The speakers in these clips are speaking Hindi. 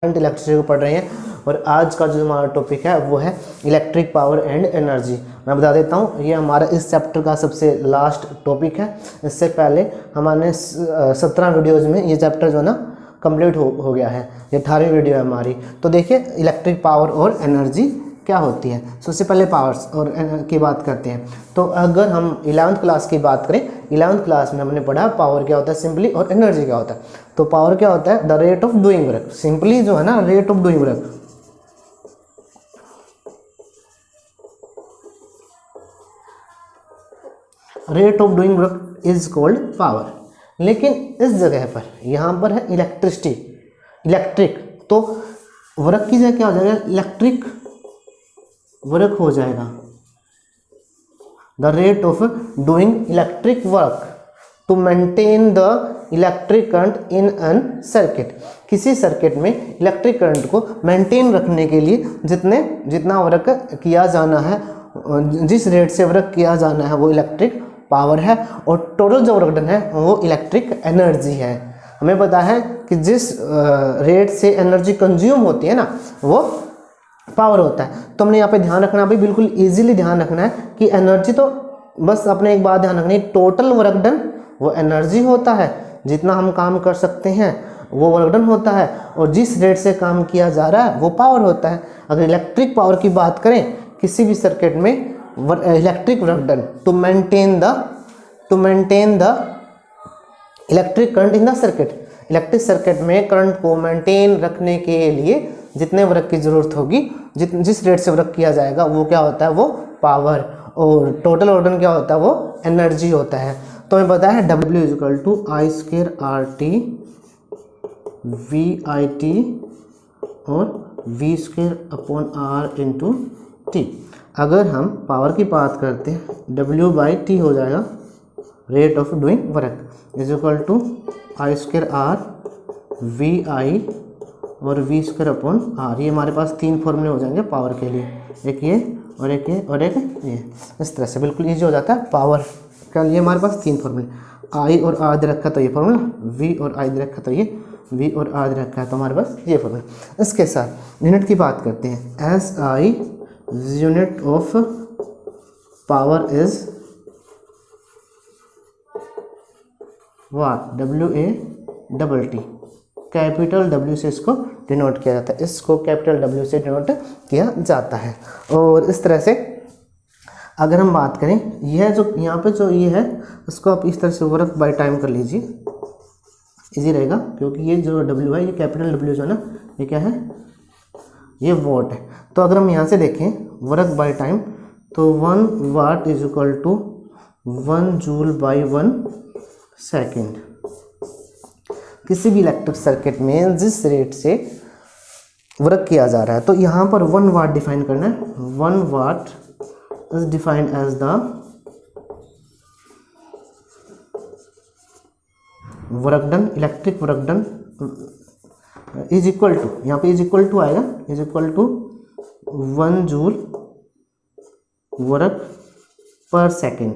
इलेक्ट्रिसिटी को पढ़ रहे हैं और आज का जो हमारा टॉपिक है वो है इलेक्ट्रिक पावर एंड एनर्जी। मैं बता देता हूँ ये हमारा इस चैप्टर का सबसे लास्ट टॉपिक है। इससे पहले हमारे 17 वीडियोज़ में ये चैप्टर जो है ना कंप्लीट हो गया है। ये 18वीं वीडियो है हमारी। तो देखिए इलेक्ट्रिक पावर और एनर्जी क्या होती है। सबसे पहले पावर्स और की बात करते हैं। तो अगर हम 11वीं क्लास की बात करें, 11वीं क्लास में हमने पढ़ा पावर क्या होता है सिंपली और एनर्जी क्या होता है। तो पावर क्या होता है? The rate of doing work. Simply जो है ना rate of doing work, rate of doing work is called power. लेकिन इस जगह पर यहाँ पर है इलेक्ट्रिसिटी, इलेक्ट्रिक, तो वर्क की जगह क्या हो जाएगा? इलेक्ट्रिक वर्क हो जाएगा। The rate of doing electric work to maintain the electric current in an circuit. किसी सर्किट में इलेक्ट्रिक करंट को मेंटेन रखने के लिए जितना वर्क किया जाना है, जिस रेट से वर्क किया जाना है वो इलेक्ट्रिक पावर है। और टोटल जो वर्क डन है वो इलेक्ट्रिक एनर्जी है। हमें पता है कि जिस रेट से एनर्जी कंज्यूम होती है ना वो पावर होता है। तो हमने यहाँ पे ध्यान रखना भाई, बिल्कुल इजीली ध्यान रखना है कि एनर्जी तो बस अपने एक बात ध्यान रखनी है, टोटल वर्क डन वो एनर्जी होता है। जितना हम काम कर सकते हैं वो वर्क डन होता है और जिस रेट से काम किया जा रहा है वो पावर होता है। अगर इलेक्ट्रिक पावर की बात करें किसी भी सर्किट में, electric work done to maintain the electric current in the circuit. Electric circuit में करंट को मेंटेन रखने के लिए जितने वर्क की ज़रूरत होगी, जिस रेट से वर्क किया जाएगा वो क्या होता है? वो पावर। और टोटल वर्क डन क्या होता है? वो एनर्जी होता है। तो हमें पता है W equal to I square R T V I T और V square upon R into T. अगर हम पावर की बात करते हैं W बाई टी हो जाएगा rate of doing work is equal to I square R V I और वी स्क्वायर अपॉन आर। ये हमारे पास तीन फॉर्मूले हो जाएंगे पावर के लिए, एक ये और एक ये और एक ये। इस तरह से बिल्कुल ईजी हो जाता है पावर के लिए। हमारे पास तीन फॉर्मूले, आई और आर दे रखा तो ये फॉर्मूला, वी और आई दे रखा तो ये, वी और आर दे रखा है तो हमारे पास ये फॉर्मूला। इसके साथ यूनिट की बात करते हैं। S I unit of power is what? W A double T. Capital W से इसको डिनोट किया जाता है, इसको कैपिटल W से डिनोट किया जाता है। और इस तरह से अगर हम बात करें, यह जो यहाँ पे जो ये है इसको आप इस तरह से वर्क बाय टाइम कर लीजिए, इजी रहेगा। क्योंकि ये जो W है, ये कैपिटल W जो है ना, ये क्या है? ये वॉट है। तो अगर हम यहाँ से देखें वर्क बाय टाइम, तो 1 watt is equal to 1 joule by 1 second. किसी भी इलेक्ट्रिक सर्किट में जिस रेट से वर्क किया जा रहा है, तो यहाँ पर 1 वाट डिफाइन करना है। 1 watt is defined as the work done, electric work done is equal to, यहाँ पे इज इक्वल टू आएगा, is equal to 1 joule work per second.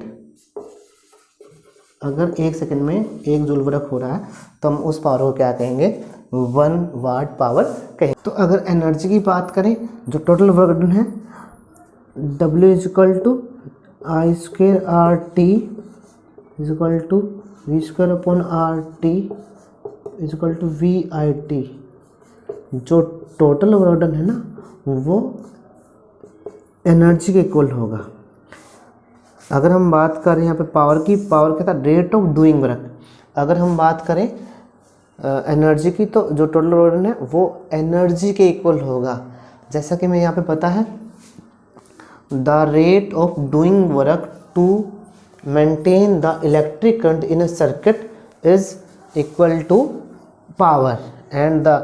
अगर 1 सेकंड में 1 जूल वर्क हो रहा है तो हम उस पावर को क्या कहेंगे? 1 वाट पावर कहेंगे। तो अगर एनर्जी की बात करें, जो टोटल वर्क डन है, W is equal to I square R T is equal to V square upon R T is equal to V I T. जो टोटल वर्क डन है ना वो एनर्जी के इक्वल होगा। अगर हम बात करें यहाँ पे पावर की, पावर क्या था? Rate of doing work. अगर हम बात करें एनर्जी की, तो जो टोटल वर्क डन है वो एनर्जी के इक्वल होगा। जैसा कि मैं यहाँ पे पता है the rate of doing work to maintain the electric current in a circuit is equal to power and the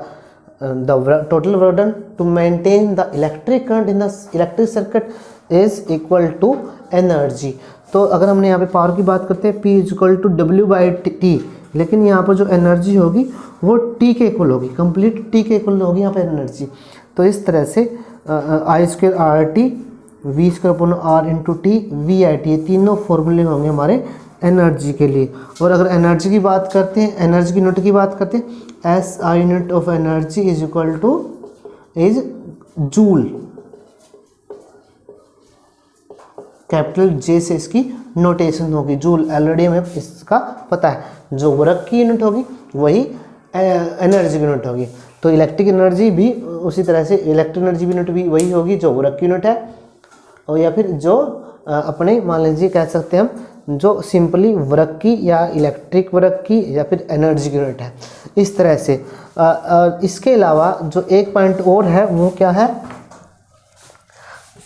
total work done to maintain the electric current in the electric circuit is equal to energy. तो अगर हमने यहाँ पे पावर की बात करते हैं P is equal to W by T, लेकिन यहाँ पर जो एनर्जी होगी वो T के इक्वल होगी, कंप्लीट T के इक्वल होगी यहाँ पे एनर्जी। तो इस तरह से I square R T V square upon R into T V I T, ये तीनों फॉर्मूले होंगे हमारे एनर्जी के लिए। और अगर एनर्जी की बात करते हैं, एनर्जी की यूनिट की बात करते हैं, SI unit of energy is equal two is joule, capital J से इसकी नोटेशन होगी जूल। ऑलरेडी हमें इसका पता है, जो वर्क की यूनिट होगी वही एनर्जी की यूनिट होगी। तो इलेक्ट्रिक एनर्जी भी उसी तरह से, इलेक्ट्रिक एनर्जी की यूनिट भी वही होगी जो वर्क की यूनिट है, और या फिर जो अपने मान लीजिए कह सकते हैं हम जो सिंपली वर्क की या इलेक्ट्रिक वर्क की या फिर एनर्जी की यूनिट है, इस तरह से। इसके अलावा जो एक पॉइंट और है वो क्या है,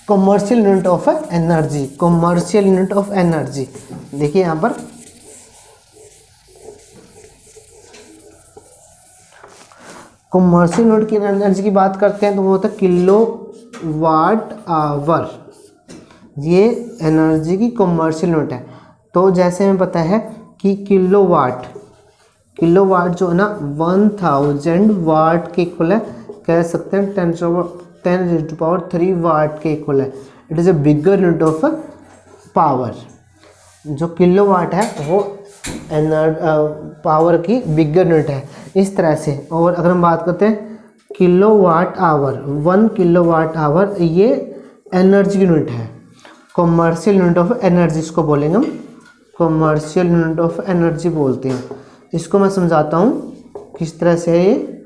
commercial unit of energy. Commercial unit of energy देखिए यहाँ पर कॉमर्शियल यूनिट की एनर्जी की बात करते हैं तो वो होता है किलो वाट आवर। ये एनर्जी की कॉमर्शियल यूनिट है। तो जैसे हमें पता है कि किलोवाट जो है ना 1000 वाट के इक्वल है, कह सकते हैं 10⁻³ वाट के इक्वल है। It is a bigger unit of power. जो किलोवाट है वो पावर की बिगर यूनिट है, इस तरह से। और अगर हम बात करते हैं किलोवाट आवर, 1 किलोवाट आवर ये एनर्जी की यूनिट है। कॉमर्शियल यूनिट ऑफ एनर्जी इसको बोलेंगे हम, कॉमर्शियल यूनिट ऑफ एनर्जी बोलते हैं। इसको मैं समझाता हूँ किस तरह से है ये।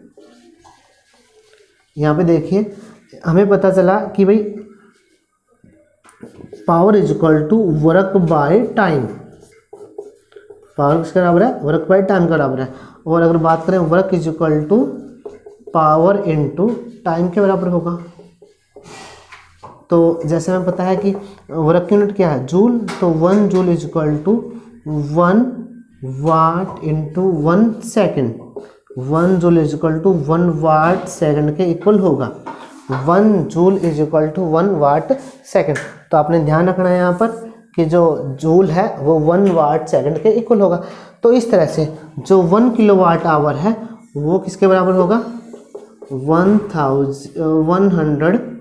यहाँ पे देखिए हमें पता चला कि भाई power is equal to work by time. Power किसके बराबर है, वर्क बाय टाइम के बराबर है। और अगर बात करें work is equal to power into time के बराबर होगा। तो जैसे हमें पता है कि वर्क यूनिट क्या है, जूल, तो 1 joule is equal to 1 watt into 1 second. 1 joule is equal to 1 watt second के इक्वल होगा। 1 joule is equal to 1 watt second. तो आपने ध्यान रखना है यहाँ पर कि जो जूल है वो 1 वाट सेकंड के इक्वल होगा। तो इस तरह से जो 1 किलोवाट आवर है वो किसके बराबर होगा, 100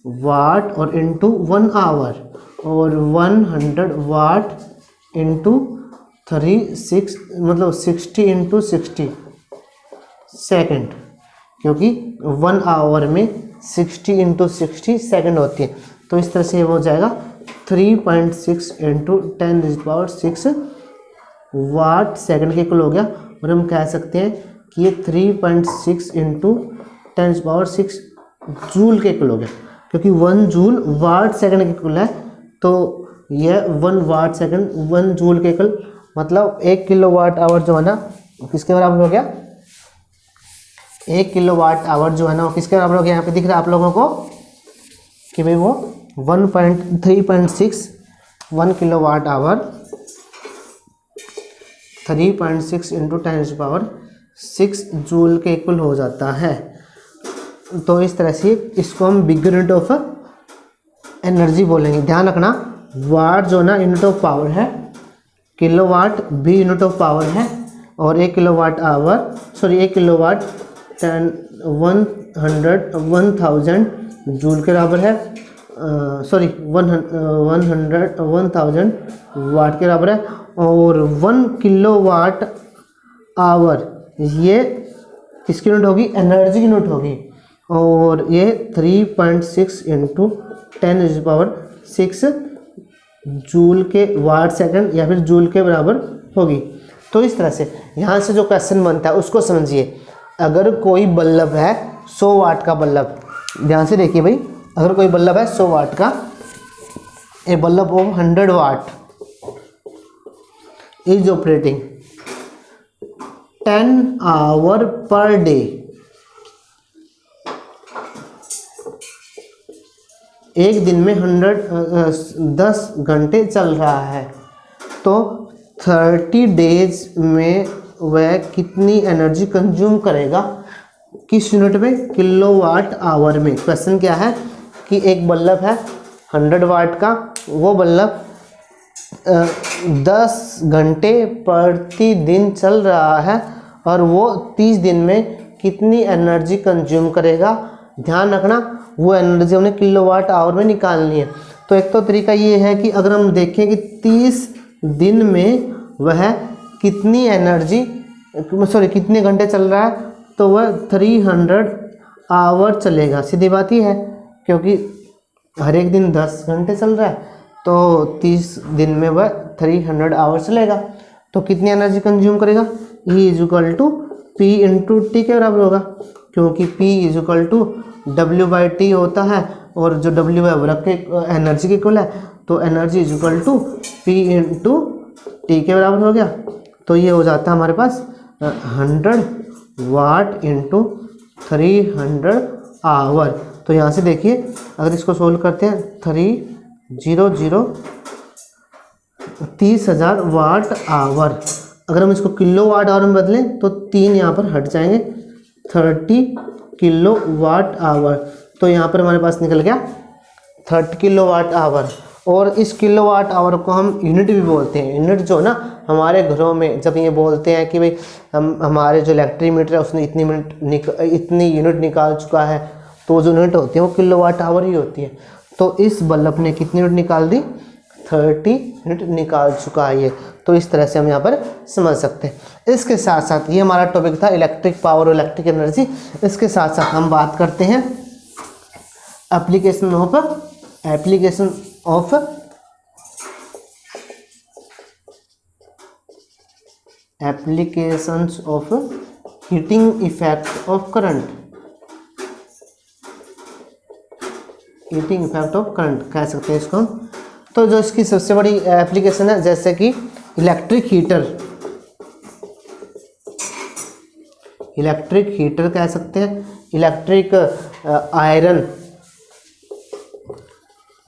वाट और इंटू 1 आवर, और 100 वाट इंटू 36 मतलब 60 इंटू 60 सेकेंड, क्योंकि 1 आवर में 60 इंटू 60 सेकेंड होती है। तो इस तरह से वो हो जाएगा 3.6 इंटू 10⁻⁶ वाट सेकंड के इक्वल हो गया। और हम कह सकते हैं कि ये 3.6 इंटू 10⁻⁶ जूल के इक्वल हो गया, क्योंकि 1 जूल वाट सेकंड के इक्वल है। तो यह 1 वाट सेकंड 1 जूल के इक्वल, मतलब 1 किलोवाट आवर जो है ना किसके बराबर हो गया, 1 किलोवाट आवर जो है ना वो किसके बराबर हो गया। यहाँ पे दिख रहा है आप लोगों को कि भाई वो 3.6 1 किलोवाट आवर 3.6 इंटू 10⁻⁶ जूल के इक्वल हो जाता है। तो इस तरह से इसको हम बिगर यूनिट ऑफ एनर्जी बोलेंगे। ध्यान रखना, वाट जो ना यूनिट ऑफ पावर है, किलोवाट भी यूनिट ऑफ पावर है, और 1 किलोवाट आवर 1 किलोवाट 1000 जूल के बराबर है, 1000 वाट के बराबर है। और 1 किलोवाट आवर ये किसकी यूनिट होगी, एनर्जी की यूनिट होगी। और ये 3.6 इंटू 10⁻⁶ जूल के वाट सेकंड या फिर जूल के बराबर होगी। तो इस तरह से यहाँ से जो क्वेश्चन बनता है उसको समझिए। अगर कोई बल्ब है 100 वाट का बल्ब, ध्यान से देखिए भाई, अगर कोई बल्ब है 100 वाट का, a bulb of 100 watt is operating 10 hour per day. एक दिन में 10 घंटे चल रहा है, तो 30 डेज में वह कितनी एनर्जी कंज्यूम करेगा, किस यूनिट में, किलोवाट आवर में। क्वेश्चन क्या है कि एक बल्ब है 100 वाट का, वो बल्ब 10 घंटे प्रतिदिन चल रहा है और वो 30 दिन में कितनी एनर्जी कंज्यूम करेगा। ध्यान रखना, वो एनर्जी हमने किलोवाट आवर में निकालनी है। तो एक तो तरीका ये है कि अगर हम देखें कि 30 दिन में वह कितनी एनर्जी कितने घंटे चल रहा है, तो वह 300 आवर चलेगा। सीधी बात ही है, क्योंकि हर एक दिन 10 घंटे चल रहा है, तो 30 दिन में वह 300 आवर चलेगा। तो कितनी एनर्जी कंज्यूम करेगा? E is to P into T के बराबर होगा, क्योंकि P इज टू W/T होता है, और जो W है वर्क के एनर्जी के इक्वल है, तो energy is to P into T के बराबर हो गया। तो ये हो जाता है हमारे पास 100 वाट इंटू 300 आवर। तो यहाँ से देखिए, अगर इसको सोल्व करते हैं 30,000 वाट आवर। अगर हम इसको किलो वाट आवर में बदलें तो 3 यहाँ पर हट जाएंगे, 30 किलो वाट आवर। तो यहाँ पर हमारे पास निकल गया 30 किलो वाट आवर। और इस किलो वाट आवर को हम यूनिट भी बोलते हैं। यूनिट जो ना हमारे घरों में जब ये बोलते हैं कि भाई हमारे जो इलेक्ट्रिक मीटर है उसने इतनी यूनिट निकाल चुका है, तो जो यूनिट होती है वो किलो वाट आवर ही होती है। तो इस बल्ब ने कितनी यूनिट निकाल दी? 30 यूनिट निकाल चुका है ये। तो इस तरह से हम यहाँ पर समझ सकते हैं। इसके साथ साथ ये हमारा टॉपिक था इलेक्ट्रिक पावर और इलेक्ट्रिक एनर्जी। इसके साथ साथ हम बात करते हैं application of heating effect of current. Heating effect of current कह सकते हैं इसको हम। तो जो इसकी सबसे बड़ी एप्लीकेशन है, जैसे कि इलेक्ट्रिक हीटर कह सकते हैं, इलेक्ट्रिक आयरन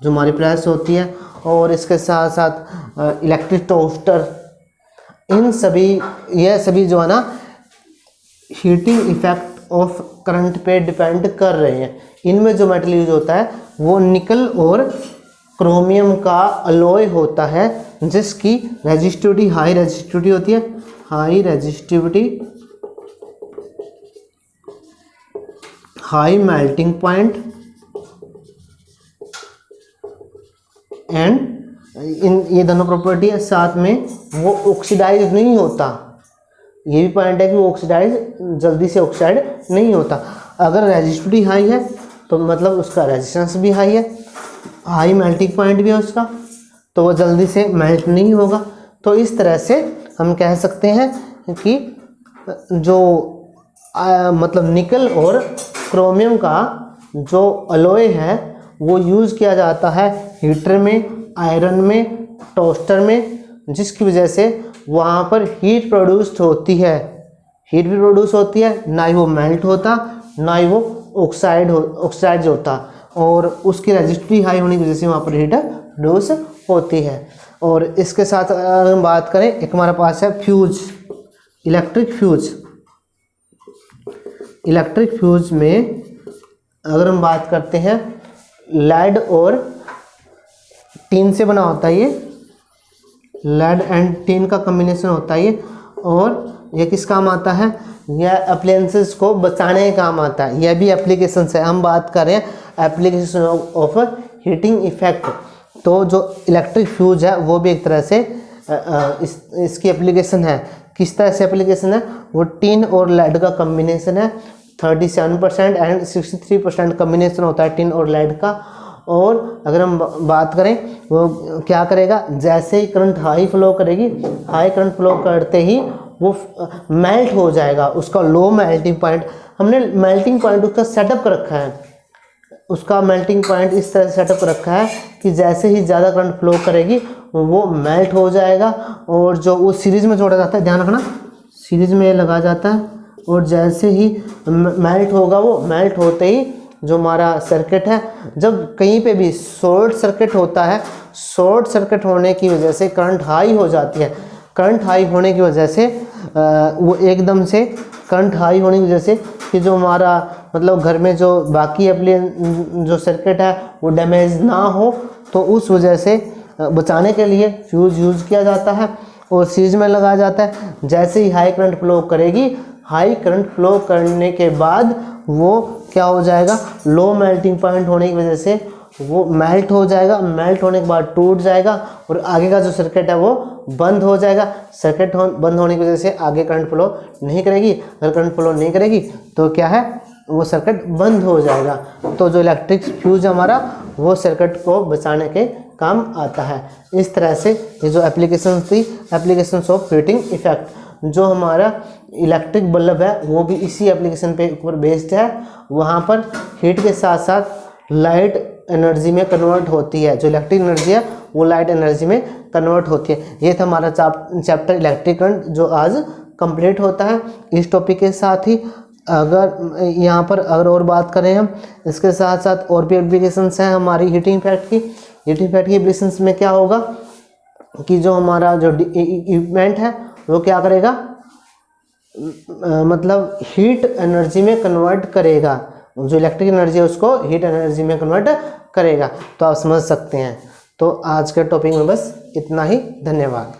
जो हमारी प्रेस होती है, और इसके साथ साथ इलेक्ट्रिक टोस्टर। यह सभी जो है ना हीटिंग इफेक्ट ऑफ करंट पे डिपेंड कर रहे हैं। इनमें जो मेटल यूज होता है वो निकल और क्रोमियम का अलॉय होता है, जिसकी रेजिस्टिविटी हाई रेजिस्टिविटी होती है, high resistivity, high melting point and ये दोनों प्रॉपर्टी है। साथ में वो ऑक्सीडाइज नहीं होता, ये भी पॉइंट है कि वो ऑक्सीडाइज जल्दी से ऑक्साइड नहीं होता। अगर रेजिस्टिविटी हाई है तो मतलब उसका रेजिस्टेंस भी हाई है, हाई मेल्टिंग पॉइंट भी है उसका, तो वो जल्दी से मेल्ट नहीं होगा। तो इस तरह से हम कह सकते हैं कि जो मतलब निकल और क्रोमियम का जो अलॉय है वो यूज़ किया जाता है हीटर में, आयरन में, टोस्टर में, जिसकी वजह से वहाँ पर हीट प्रोड्यूस होती है। हीट भी प्रोड्यूस होती है, ना ही वो मेल्ट होता, ना ही वो ऑक्साइड होता, और उसकी रेजिस्टिविटी हाई होने की वजह से वहाँ पर हीट प्रोड्यूस होती है। और इसके साथ अगर हम बात करें, एक हमारे पास है फ्यूज, इलेक्ट्रिक फ्यूज में अगर हम बात करते हैं, लेड और टिन से बना होता है ये, लेड एंड टिन का कॉम्बिनेशन होता है ये। और ये किस काम आता है? यह अप्लायंसेस को बचाने के काम आता है। यह भी एप्लीकेशन है। हम बात कर रहे हैं एप्लीकेशन ऑफ हीटिंग इफेक्ट। तो जो इलेक्ट्रिक फ्यूज है वो भी एक तरह से इसकी एप्लीकेशन है। किस तरह से एप्लीकेशन है? वो टिन और लेड का कॉम्बिनेशन है। 37% एंड 63% कॉम्बिनेशन होता है टिन और लेड का। और अगर हम बात करें वो क्या करेगा, जैसे ही करंट हाई फ्लो करेगी, हाई करंट फ्लो करते ही वो मेल्ट हो जाएगा, उसका लो मेल्टिंग पॉइंट, हमने मेल्टिंग पॉइंट उसका सेटअप कर रखा है, उसका मेल्टिंग पॉइंट इस तरह से सेटअप कर रखा है कि जैसे ही ज़्यादा करंट फ्लो करेगी वो मेल्ट हो जाएगा। और जो वो सीरीज़ में जोड़ा जाता है, ध्यान रखना, सीरीज़ में लगा जाता है, और जैसे ही मेल्ट होगा वो मेल्ट होते ही जो हमारा सर्किट है, जब कहीं पे भी शॉर्ट सर्किट होता है, शॉर्ट सर्किट होने की वजह से करंट हाई हो जाती है। करंट हाई होने की वजह से वो एकदम से करंट हाई होने की वजह से कि जो हमारा मतलब घर में जो बाकी जो सर्किट है वो डैमेज ना हो, तो उस वजह से बचाने के लिए फ्यूज यूज़ किया जाता है और सीरीज में लगाया जाता है। जैसे ही हाई करंट फ्लो करेगी, हाई करंट फ्लो करने के बाद वो क्या हो जाएगा, लो मेल्टिंग पॉइंट होने की वजह से वो मेल्ट हो जाएगा, मेल्ट होने के बाद टूट जाएगा और आगे का जो सर्किट है वो बंद हो जाएगा। सर्किट बंद होने की वजह से आगे करंट फ्लो नहीं करेगी। अगर करंट फ्लो नहीं करेगी तो क्या है, वो सर्किट बंद हो जाएगा। तो जो इलेक्ट्रिक फ्यूज हमारा वो सर्किट को बचाने के काम आता है। इस तरह से ये जो एप्लीकेशन थी, एप्लीकेशंस ऑफ हीटिंग इफेक्ट, जो हमारा इलेक्ट्रिक बल्ब है वो भी इसी एप्लीकेशन पे ऊपर बेस्ड है। वहाँ पर हीट के साथ साथ लाइट एनर्जी में कन्वर्ट होती है। जो इलेक्ट्रिक एनर्जी है वो लाइट एनर्जी में कन्वर्ट होती है। ये था हमारा चैप्टर इलेक्ट्रिक करंट जो आज कंप्लीट होता है। इस टॉपिक के साथ ही अगर यहाँ पर अगर और बात करें हम, इसके साथ साथ और भी एप्लीकेशंस हैं हमारी हीटिंग इफेक्ट की। हीटिंग इफेक्ट की एप्लीकेशंस में क्या होगा कि जो हमारा जो इक्विपमेंट है वो क्या करेगा, मतलब हीट एनर्जी में कन्वर्ट करेगा। जो इलेक्ट्रिक एनर्जी है उसको हीट एनर्जी में कन्वर्ट करेगा। तो आप समझ सकते हैं। तो आज के टॉपिक में बस इतना ही। धन्यवाद।